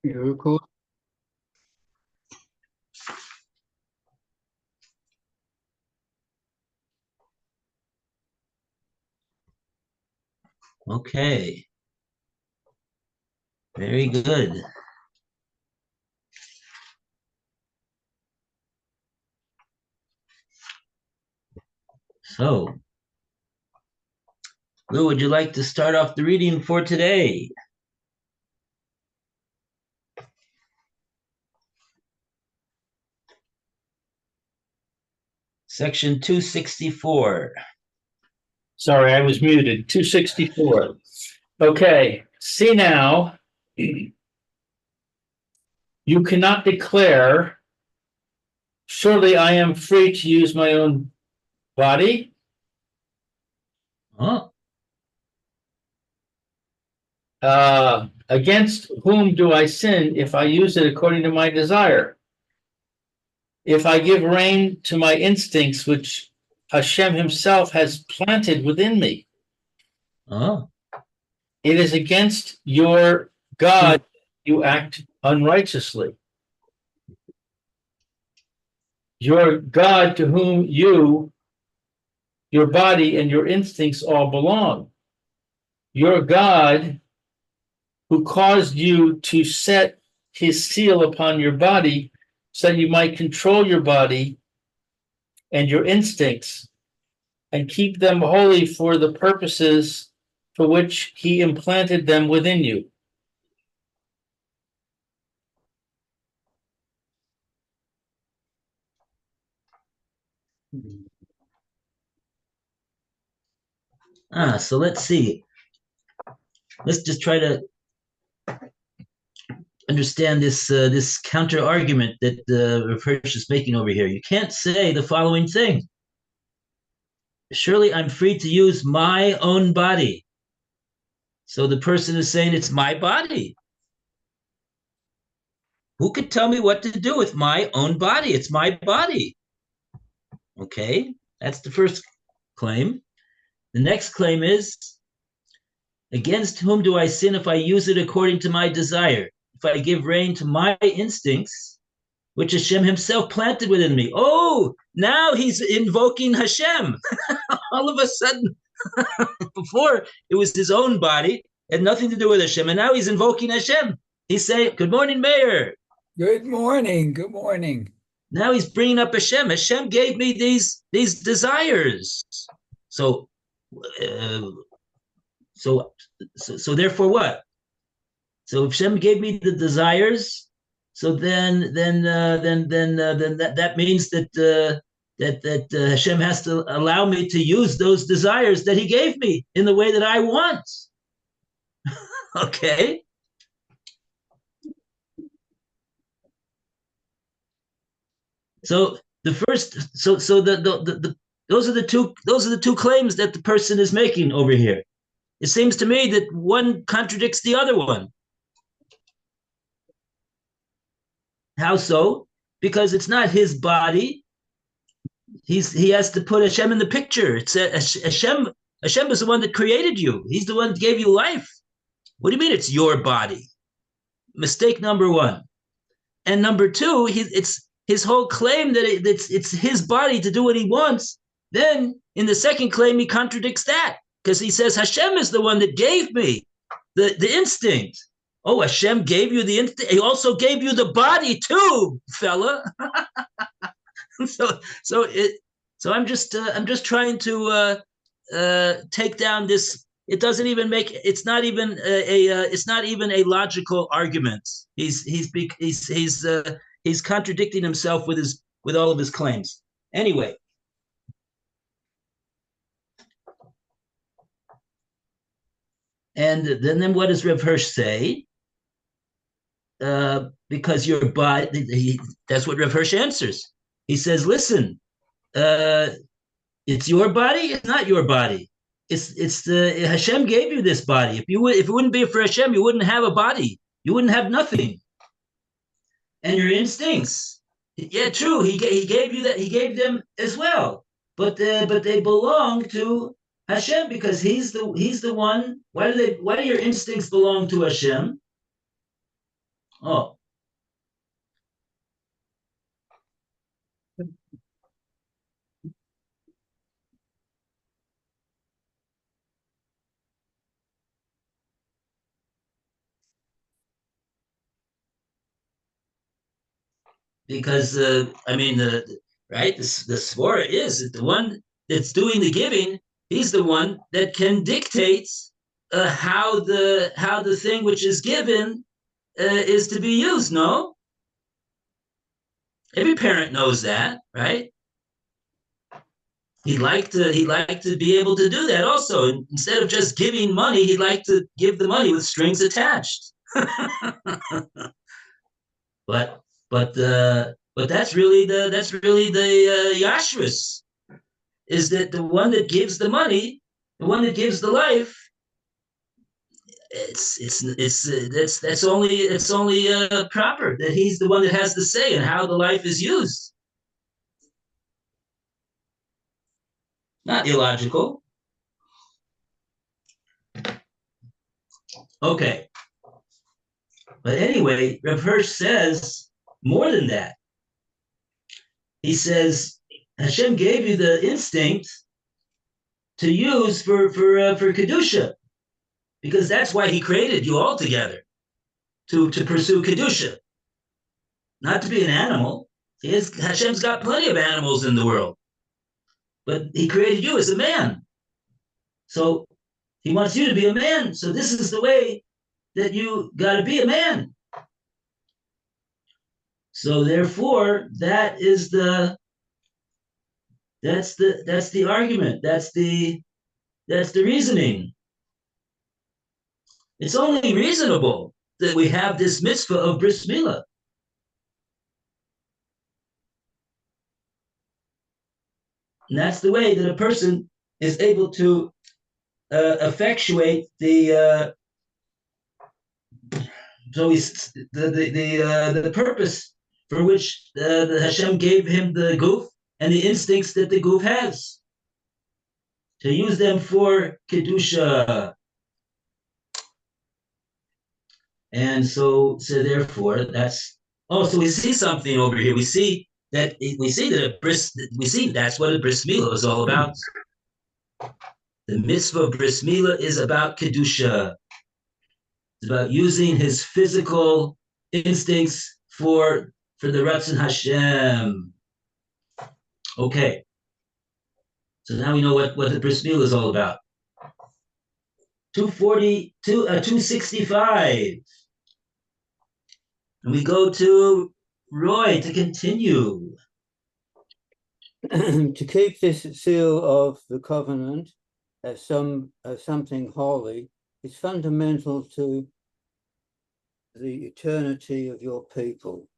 You're cool. Okay. Very good. So, Lou, would you like to start off the reading for today? Section 264. Sorry, I was muted. 264. Okay. See now, you cannot declare, surely I am free to use my own body. Huh? Against whom do I sin if I use it according to my desire? If I give rein to my instincts, which Hashem himself has planted within me, Oh. it is against your God you act unrighteously. Your God to whom your body and your instincts all belong. Your God who caused you to set his seal upon your body so that you might control your body and your instincts and keep them holy for the purposes for which he implanted them within you. So let's see. Let's just try to understand this counter argument that Rav Hirsch is making over here. You can't say the following thing. Surely I'm free to use my own body. So the person is saying it's my body. Who could tell me what to do with my own body? It's my body. Okay, that's the first claim. The next claim is, against whom do I sin if I use it according to my desire? If I give rein to my instincts, which Hashem himself planted within me. Oh, now he's invoking Hashem. All of a sudden, before it was his own body, had nothing to do with Hashem, and now he's invoking Hashem. He's saying, "Good morning, Mayor." Good morning. Good morning. Now he's bringing up Hashem. Hashem gave me these desires. So, so therefore, what? So if Hashem gave me the desires, so then that means that Hashem has to allow me to use those desires that He gave me in the way that I want. Okay. So the first, so the those are the two claims that the person is making over here. It seems to me that one contradicts the other one. How so? Because it's not his body. He has to put Hashem in the picture. It's Hashem. Hashem is the one that created you. He's the one that gave you life. What do you mean it's your body? Mistake number one. And number two, it's his whole claim that it's his body to do what he wants. Then in the second claim, he contradicts that because he says Hashem is the one that gave me the instinct. Oh, Hashem gave you the instinct. He also gave you the body too, fella. So I'm just trying to take down this. It doesn't even make. It's not even a logical argument. He's contradicting himself with all of his claims. Anyway. And then what does Rav Hirsch say? Because your body, that's what Rav Hirsch answers. He says, listen, it's your body, it's not your body. It's the Hashem gave you this body. If it wouldn't be for Hashem, you wouldn't have a body. You wouldn't have nothing. And your instincts, yeah, true. He gave you that. He gave them as well, but they belong to Hashem because he's the one. Why do your instincts belong to Hashem? Oh, because I mean, right, the Svara is the one that's doing the giving. He's the one that can dictate how the thing which is given is to be used. No, every parent knows that, right? He'd like to be able to do that also. Instead of just giving money, he'd like to give the money with strings attached. but but that's really the yashrus, is that the one that gives the money, the one that gives the life. It's only proper that he's the one that has the say in how the life is used. Not illogical. Okay. But anyway, Rav Hirsch says more than that. He says Hashem gave you the instinct to use for kedusha, because that's why He created you all together, to pursue kedusha, not to be an animal. Hashem's got plenty of animals in the world, but He created you as a man, so He wants you to be a man. So this is the way that you got to be a man. So therefore, that's the argument. That's the reasoning. It's only reasonable that we have this mitzvah of bris milah. And that's the way that a person is able to effectuate the the purpose for which the Hashem gave him the goof and the instincts that the goof has, to use them for kedusha. And so therefore, that's so we see something over here. We see that that's what a bris milah is all about. The mitzvah of bris milah is about kedusha. It's about using his physical instincts for the Ratzon Hashem. Okay. So now we know what the bris milah is all about. 265. And we go to Roy to continue. To keep this seal of the covenant as something holy is fundamental to the eternity of your people.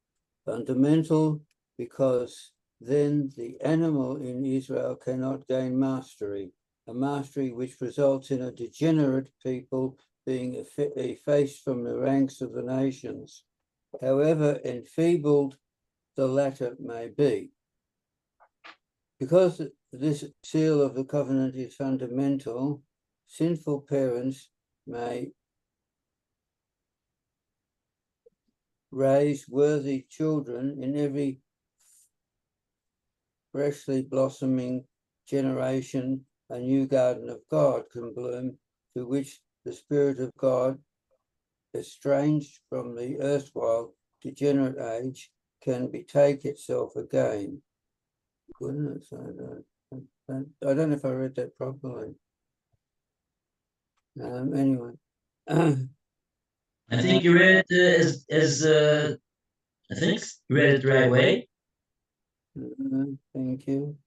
Fundamental because then the animal in Israel cannot gain mastery, a mastery which results in a degenerate people being effaced from the ranks of the nations, however enfeebled the latter may be. Because this seal of the covenant is fundamental, sinful parents may raise worthy children in every freshly blossoming generation. A new garden of God can bloom, to which the Spirit of God, estranged from the erstwhile degenerate age, can betake itself again. Goodness, I don't know if I read that properly. Anyway. I think you read it I think you read it the right way. Thank you.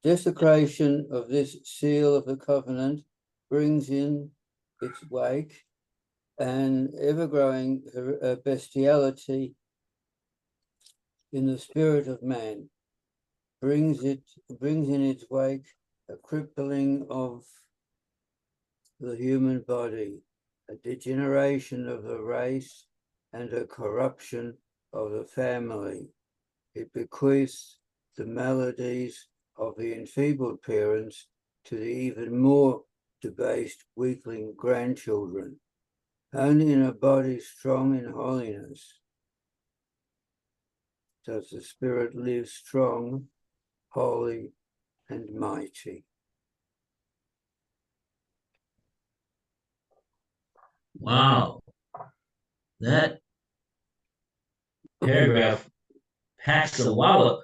Desecration of this seal of the covenant brings in its wake an ever-growing bestiality in the spirit of man, brings in its wake a crippling of the human body, a degeneration of the race, and a corruption of the family. It bequeaths the maladies of the enfeebled parents to the even more debased weakling grandchildren. and in a body strong in holiness. Does the Spirit live strong, holy, and mighty? Wow. That paragraph packs a wallop.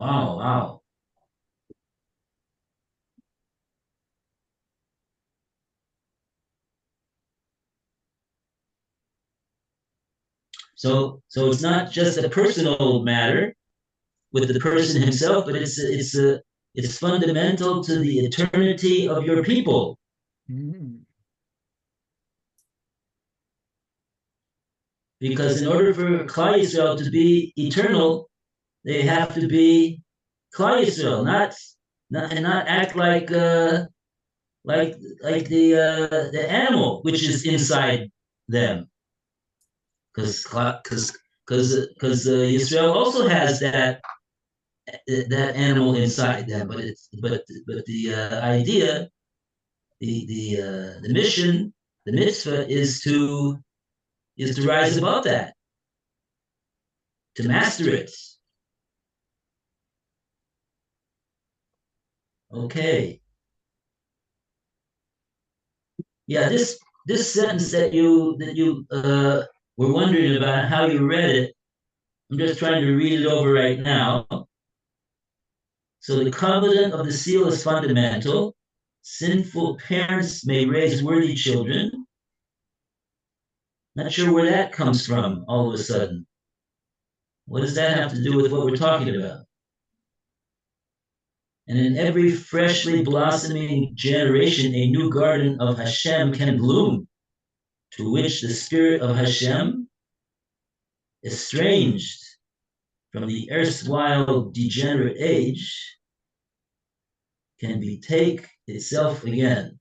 Wow, wow. So it's not just a personal matter with the person himself, but it's fundamental to the eternity of your people. Mm. Because in order for Klal Yisrael to be eternal, they have to be Klal Yisrael, not act like the animal which is inside them. Because Yisrael also has that animal inside them, but the idea, the mission, the mitzvah is to rise above that, to master it. Okay. Yeah, this sentence that you were wondering about how you read it, I'm just trying to read it over right now. So the covenant of the seal is fundamental. Sinful parents may raise worthy children. Not sure where that comes from all of a sudden. What does that have to do with what we're talking about? And in every freshly blossoming generation, a new garden of Hashem can bloom, to which the spirit of Hashem, estranged from the erstwhile degenerate age, can betake itself again.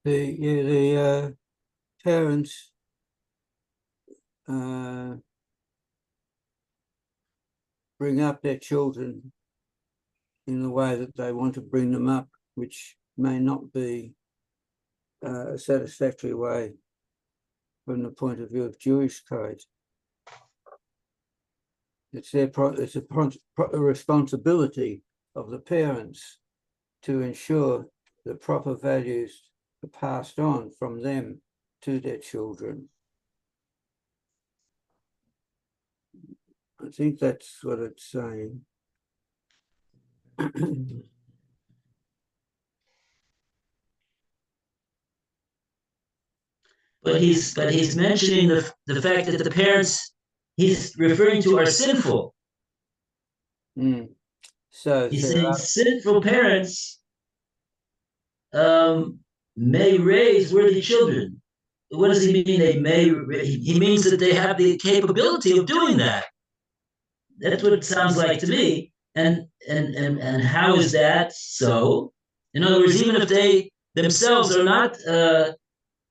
The parents bring up their children in the way that they want to bring them up, which may not be a satisfactory way from the point of view of Jewish code. It's a responsibility of the parents to ensure the proper values are passed on from them to their children. I think that's what it's saying. But he's mentioning the fact that the parents he's referring to are sinful. So he's saying sinful parents may raise worthy children. What does he mean? They may. He means that they have the capability of doing that. That's what it sounds like to me. And how is that so? In other words, even if they themselves are not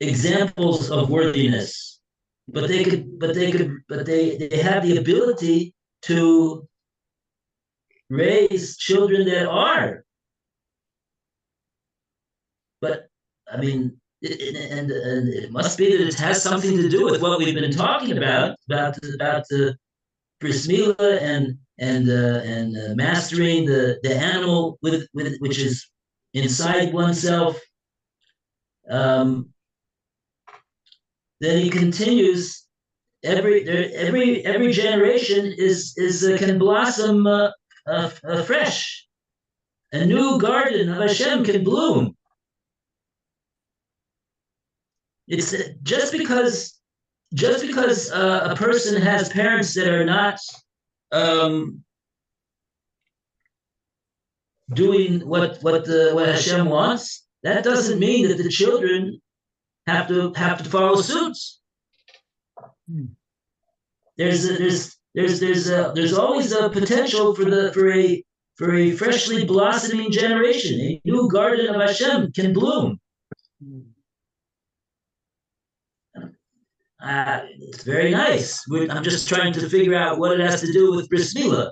examples of worthiness, but they have the ability to raise children that are. But I mean, and it must be that it has something to do with what we've been talking about the bris milah and mastering the animal with which is inside oneself. Then he continues. Every generation is can blossom afresh. A new garden of Hashem can bloom. It's just because a person has parents that are not doing what Hashem wants, that doesn't mean that the children have to follow suit. There's always a potential for a freshly blossoming generation. A new garden of Hashem can bloom. It's very nice. I'm just trying to figure out what it has to do with bris milah.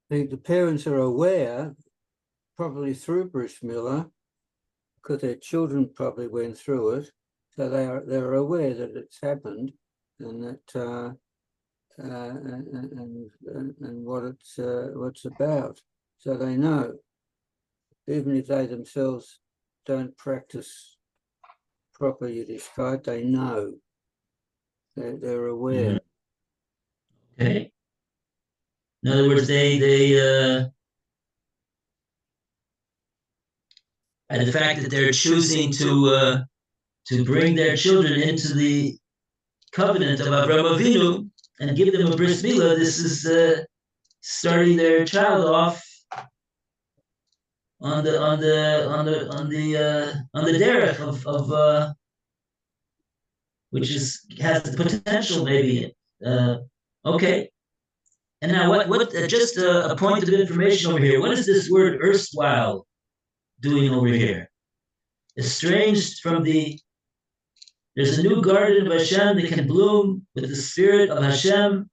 The parents are aware probably through Bruce Miller, because their children probably went through it, so they're aware that it's happened and that and what it's about. So they know, even if they themselves don't practice proper Yiddishkeit, they know. They're aware. Okay. In other words, and the fact that they're choosing to bring their children into the covenant of Avraham Avinu and give them a bris milah, this is starting their child off on the derech of which has the potential maybe. Okay. And now what just a point of information over here. What is this word erstwhile doing over here? Estranged from there's a new garden of Hashem that can bloom with the spirit of Hashem,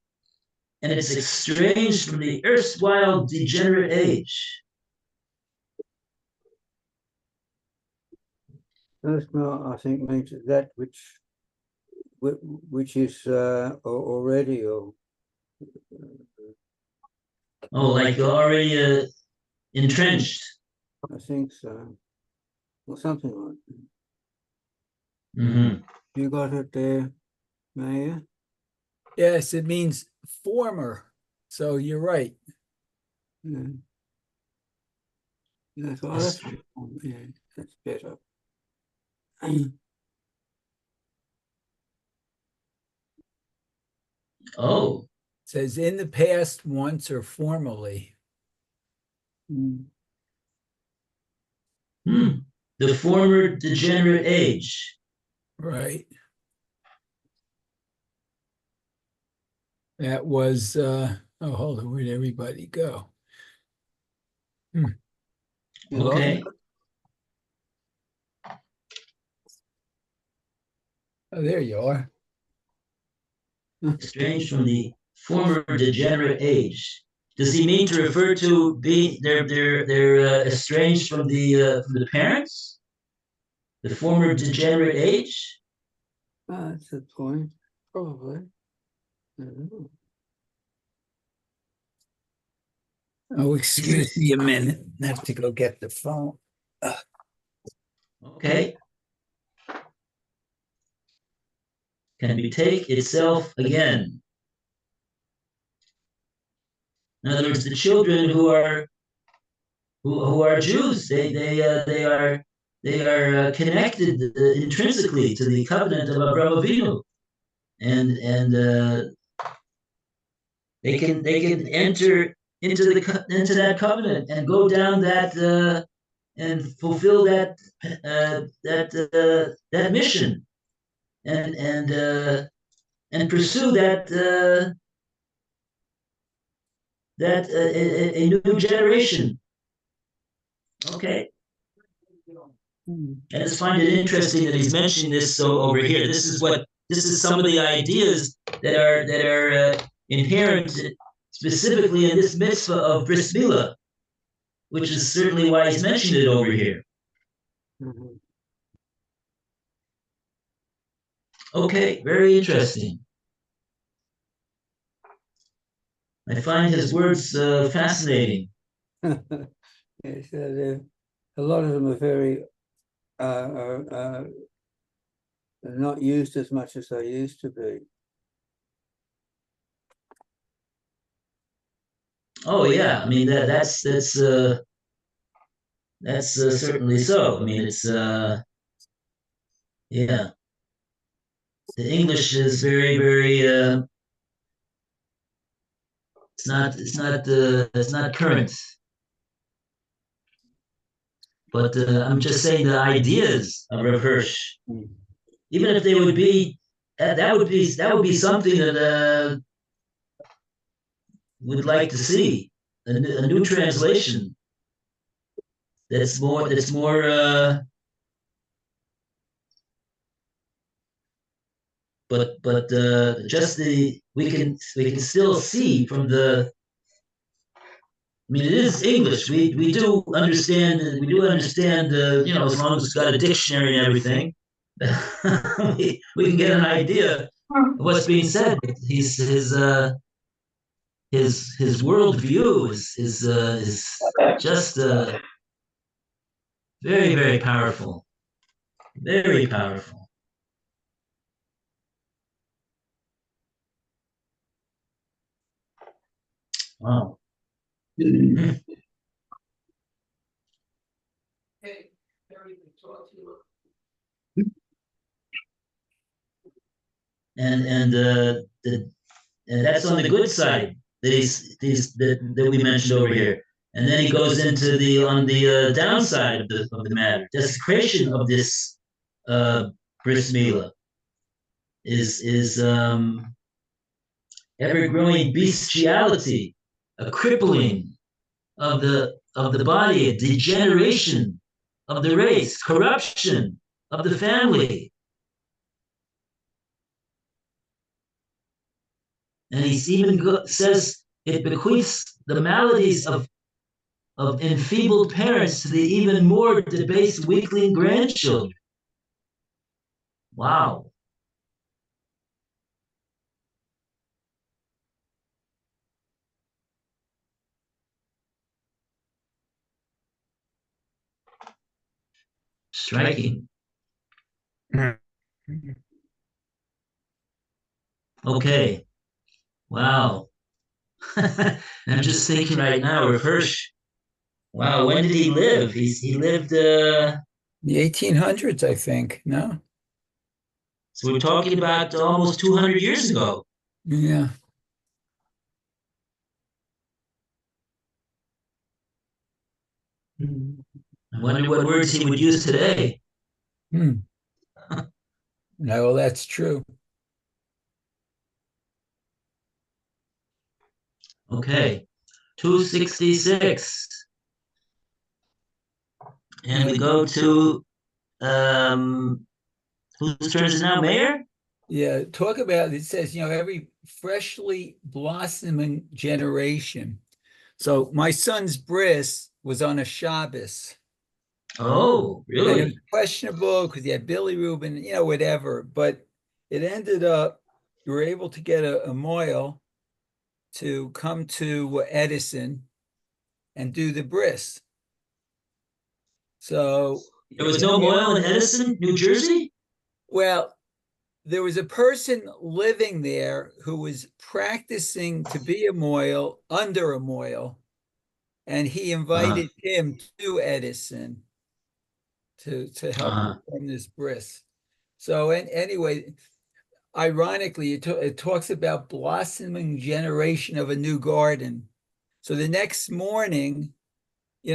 and it's estranged from the erstwhile degenerate age. Erstwhile, I think, means that which is already or like already entrenched. I think so, or something like that. Mm-hmm. You got it there, Maya? Yes, it means former. So you're right. Yeah. That's all. That's, yeah, that's better. Oh. It says in the past, once, or formerly. The former degenerate age. Right. That was hold on, where'd everybody go? Okay. Oh, there you are. Estranged from the former degenerate age. Does he mean to refer to being they're estranged from the parents? The former degenerate age? That's the point, probably. I don't know. Oh, excuse me a minute. I have to go get the phone. Okay. Can betake itself again. In other words, the children who are Jews, they are connected intrinsically to the covenant of Avraham Avinu, and they can enter into that covenant and go down that and fulfill that mission and pursue that a new generation. Okay. I just find it interesting that he's mentioning this so over here. This is some of the ideas that are inherent specifically in this mitzvah of bris milah, which is certainly why he's mentioned it over here. Okay, very interesting. I find his words fascinating. Yes, a lot of them are very not used as much as they used to be. Oh yeah, I mean that's certainly so. I mean it's yeah. The English is very it's not current. But I'm just saying the ideas of Rav Hirsch, even if they would be, that would be something that would like to see a new translation that's more but just we can still see from the mean, it is English. We do understand. As long as it's got a dictionary and everything, we can get an idea of what's being said. His worldview is just very, very powerful. Very powerful. Wow. And that's on the good side that we mentioned over here. And then he goes into the on the downside of the matter. Desecration of this bris milah is ever growing bestiality, a crippling of the body, a degeneration of the race, corruption of the family. And he even says it bequeaths the maladies of enfeebled parents to the even more debased weakling grandchildren. Wow. Striking. Okay. Wow. I'm just thinking right now of Hirsch. Wow, when did he live? He lived The 1800s, I think. No? So we're talking about almost 200 years ago. Yeah. I wonder what words he would use today. No, well, that's true. Okay. 266. And we go to whose turn is it now, Mayor? Yeah, talk about it says, every freshly blossoming generation. So my son's bris was on a Shabbos. Oh, And it was really? questionable because he had Billy Rubin, whatever. But it ended up, you were able to get a moil to come to Edison and do the bris. So There was no moil in Edison, New Jersey? well, there was a person living there who was practicing to be a moil under a moil, and he invited him to Edison to help perform this bris. So anyway, ironically, it talks about blossoming generation of a new garden. So the next morning, he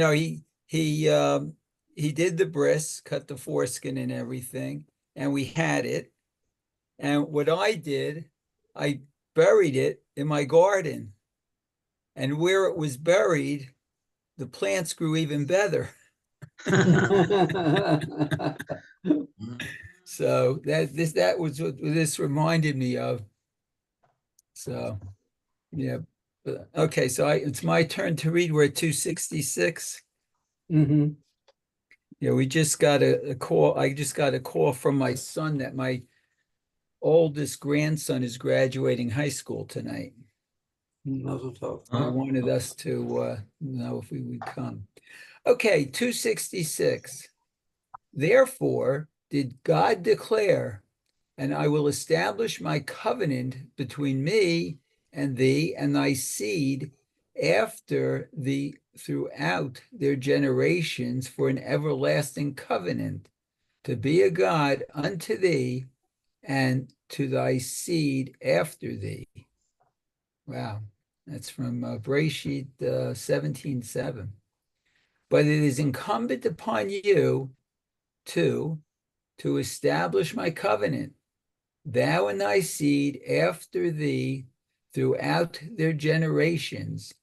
did the bris, cut the foreskin and everything, and we had it. And what I did, I buried it in my garden. And where it was buried, the plants grew even better. So that was what this reminded me of. So yeah. Okay, so it's my turn to read. We're at 266. Mm-hmm. Yeah, we just got a call. I just got a call from my son that my oldest grandson is graduating high school tonight. Mazel tov. They wanted us to know if we would come. Okay, 266. Therefore, did God declare, and I will establish my covenant between me and thee and thy seed after thee throughout their generations for an everlasting covenant, to be a God unto thee and to thy seed after thee. Wow, that's from Breshit 17:7. But it is incumbent upon you to establish my covenant, thou and thy seed after thee throughout their generations.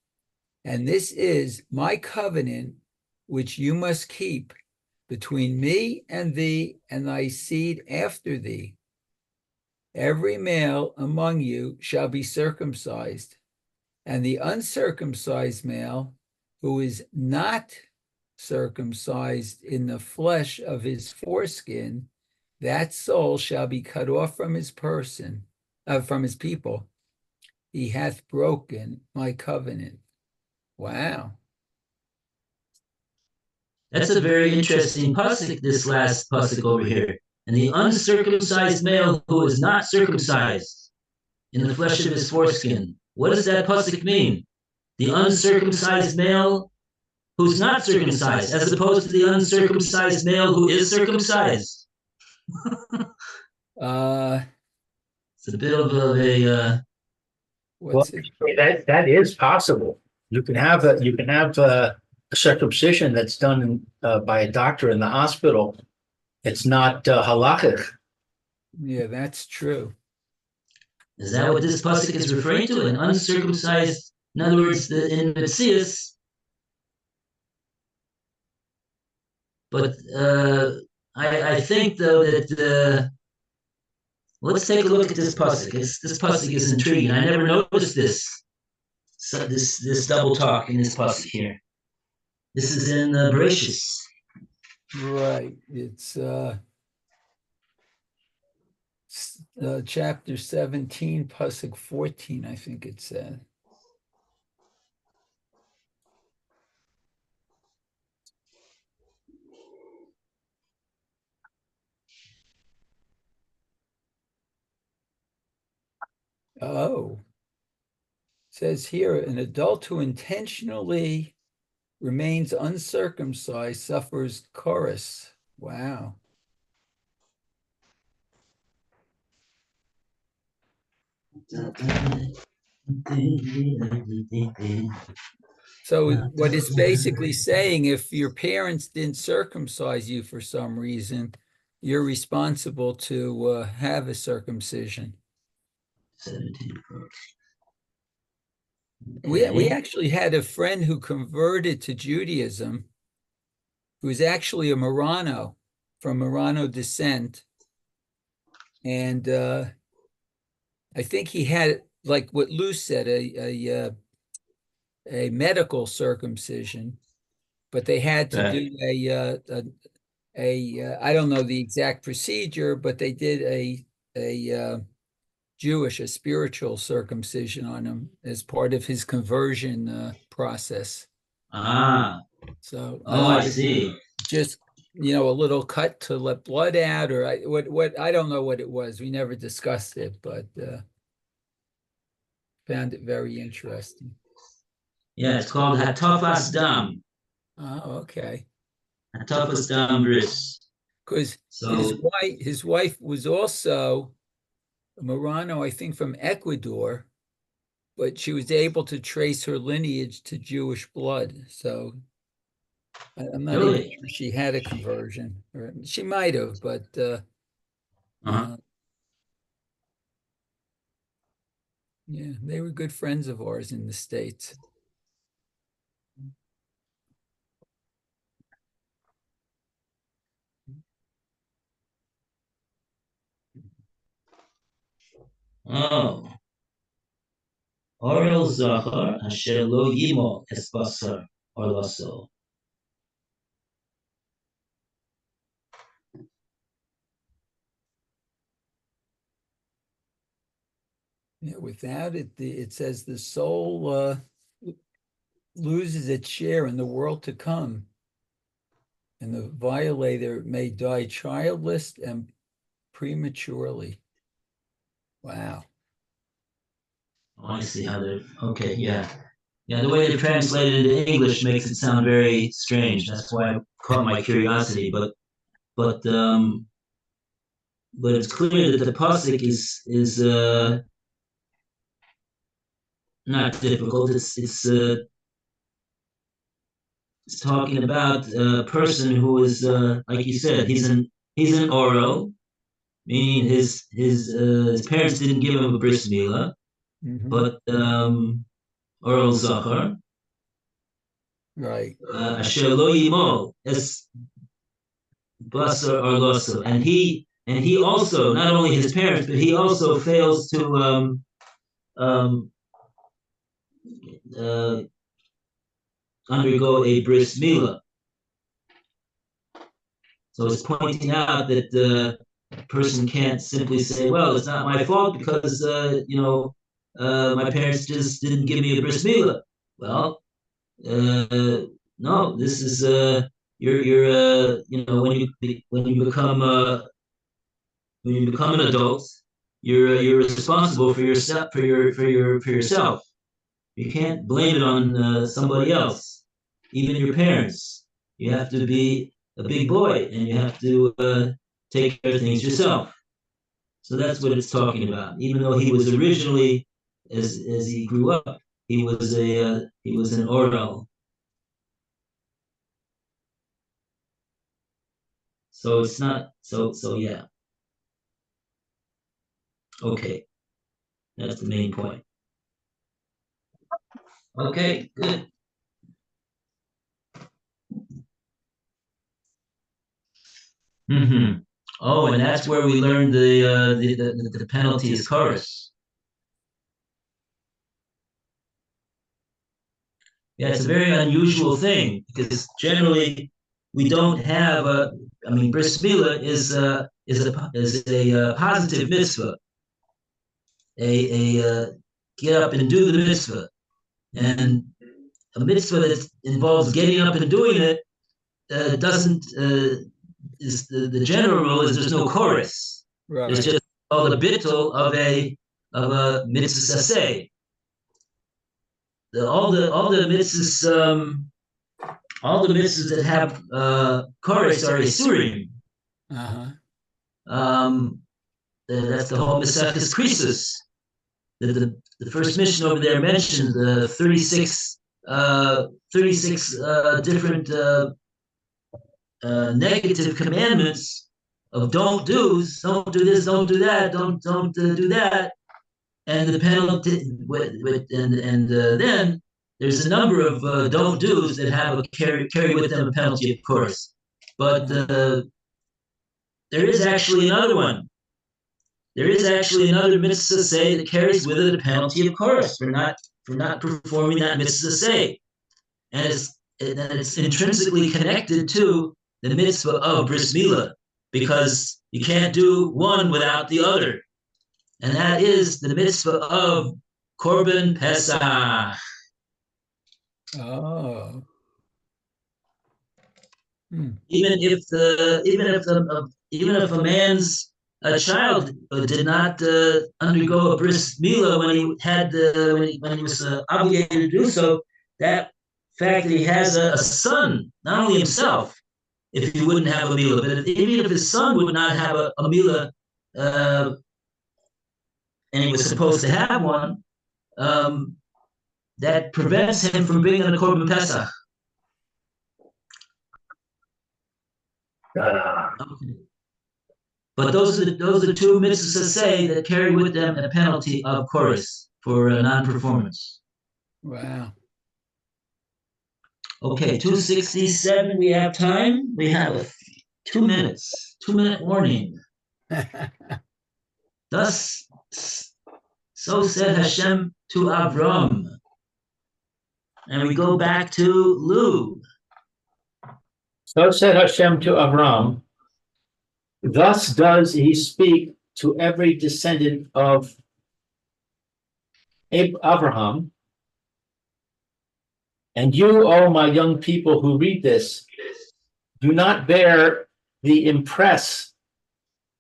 And this is my covenant, which you must keep between me and thee and thy seed after thee. Every male among you shall be circumcised, and the uncircumcised male who is not circumcised in the flesh of his foreskin, that soul shall be cut off from his person, from his people. He hath broken my covenant. Wow. That's a very interesting pasuk, this last pasuk over here. And the uncircumcised male who is not circumcised in the flesh of his foreskin. What does that pasuk mean? The uncircumcised male who's not circumcised, as opposed to the uncircumcised male who is circumcised. It's a bit of a What's it? That is possible. You can have a circumcision that's done by a doctor in the hospital. It's not halakhic. Yeah, that's true. Is that what this pasuk is referring to? An uncircumcised, in other words, in Metzius. But I think though that let's take a look at this pasuk. This pasuk is intriguing. I never noticed this. So this double talk in this pasuk here. This is in Bereshis. Right. It's chapter 17, pasuk 14, I think it said. Oh, it says here, an adult who intentionally remains uncircumcised suffers chorus. Wow. So what it's basically saying, if your parents didn't circumcise you for some reason, you're responsible to have a circumcision. 17. We actually had a friend who converted to Judaism, who was actually a Marrano, from Marrano descent. And I think he had, like what Lou said, a medical circumcision, but they had to do a I don't know the exact procedure, but they did a Jewish, a spiritual circumcision on him as part of his conversion process. So I see. Just a little cut to let blood out, or what I don't know what it was. We never discussed it, but found it very interesting. Yeah, it's called Hatafas Dam. Oh, okay. Hatafas Dam Bris. Because his wife was also Marrano, I think, from Ecuador, but she was able to trace her lineage to Jewish blood. So I'm not even sure she had a conversion, or she might have, but yeah, they were good friends of ours in the States. Oh. Orel Zachar, Asher Lo Yimo Espasar Orlaso. Yeah, without it, it says the soul loses its share in the world to come, and the violator may die childless and prematurely. Wow. Oh, I see how they're okay. Yeah, the way they're translated into English makes it sound very strange. That's why I caught my curiosity. But it's clear that the pasuk is not difficult. It's talking about a person who is like you said, he's an oro, meaning his parents didn't give him a bris milah, but oral zachar, right? Asher lo yimo es basar arloso, and he also, not only his parents, but he also fails to undergo a bris milah. So it's pointing out that the person can't simply say, well, it's not my fault because, my parents just didn't give me a bris milah. Well, no, this is, when you become an adult, you're responsible for yourself, for yourself. You can't blame it on somebody else, even your parents. You have to be a big boy and you have to take care of things yourself. So that's what it's talking about. Even though he was originally, as he grew up, he was an oral. So it's not so yeah. Okay, that's the main point. Okay, good. Mm-hmm. Oh, and that's where we learned the penalty is chorus. Yeah, it's a very unusual thing because generally we don't have a. I mean, bris milah is a positive mitzvah. Get up and do the mitzvah, and a mitzvah that involves getting up and doing it doesn't. Is the general rule is there's no chorus. Right. There's just called a bittul of a mitzvah saseh. All the mitzvahs that have chorus are isurim. Uh-huh. That's the whole Maseches Krisus. The first mission over there mentioned the 36 different negative commandments of don't do's, don't do this, don't do that, don't do that, and the penalty then there's a number of don't do's that have carry with them a penalty, of course, but there is actually another one. There is actually another mitzvah say that carries with it a penalty, of course, for not performing that mitzvah say, and it's intrinsically connected to the mitzvah of bris milah, because you can't do one without the other, and that is the mitzvah of korban pesach. Oh. Even if a man's child did not undergo a bris milah when he had when he was obligated to do so, that fact that he has a son, not only himself, if he wouldn't have a milah, but even if his son would not have a milah, and he was supposed to have one, that prevents him from bringing a korban pesach. Okay. But those are two mitzvahs say that carry with them a penalty of chorus for non-performance. Wow. Okay, 267. We have time. We have 2 minutes. 2-minute warning. Thus, so said Hashem to Avram. And we go back to Lu. So said Hashem to Avram, thus does he speak to every descendant of Abraham. And you, O my young people who read this, do not bear the impress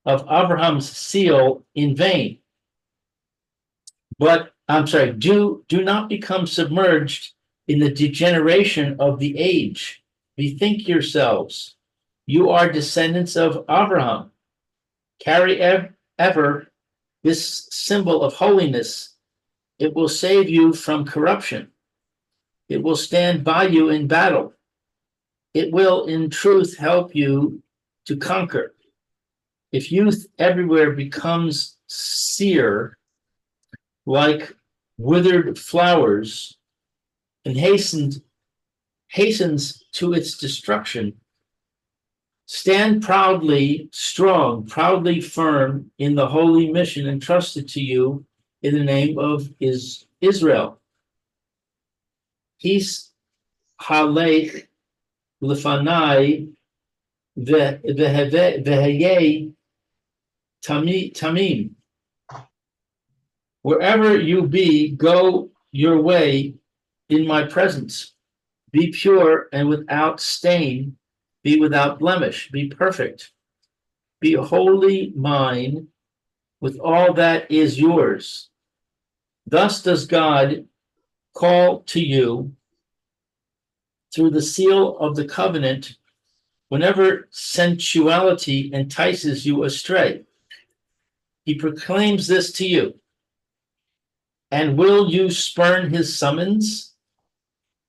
of Abraham's seal in vain. But, do not become submerged in the degeneration of the age. Bethink yourselves. You are descendants of Abraham. Carry ever this symbol of holiness. It will save you from corruption. It will stand by you in battle. It will, in truth, help you to conquer. If youth everywhere becomes sere, like withered flowers, and hastens to its destruction, stand proudly strong, proudly firm in the holy mission entrusted to you in the name of Israel. halech lefanai veheye tamim. Wherever you be, go your way in my presence. Be pure and without stain. Be without blemish. Be perfect. Be wholly mine with all that is yours. Thus does God call to you through the seal of the covenant whenever sensuality entices you astray. He proclaims this to you. And will you spurn his summons?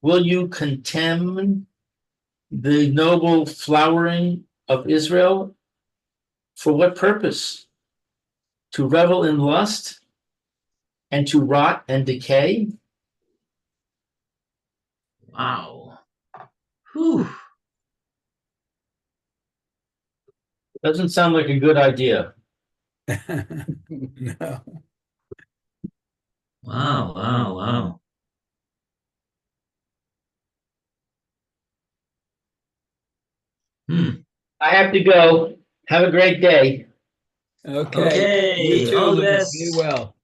Will you contemn the noble flowering of Israel? For what purpose? To revel in lust and to rot and decay? Wow. Whew. Doesn't sound like a good idea. No. Wow, wow, wow. Hmm. I have to go. Have a great day. Okay. You Okay, too, all the Levitt. best. Be well.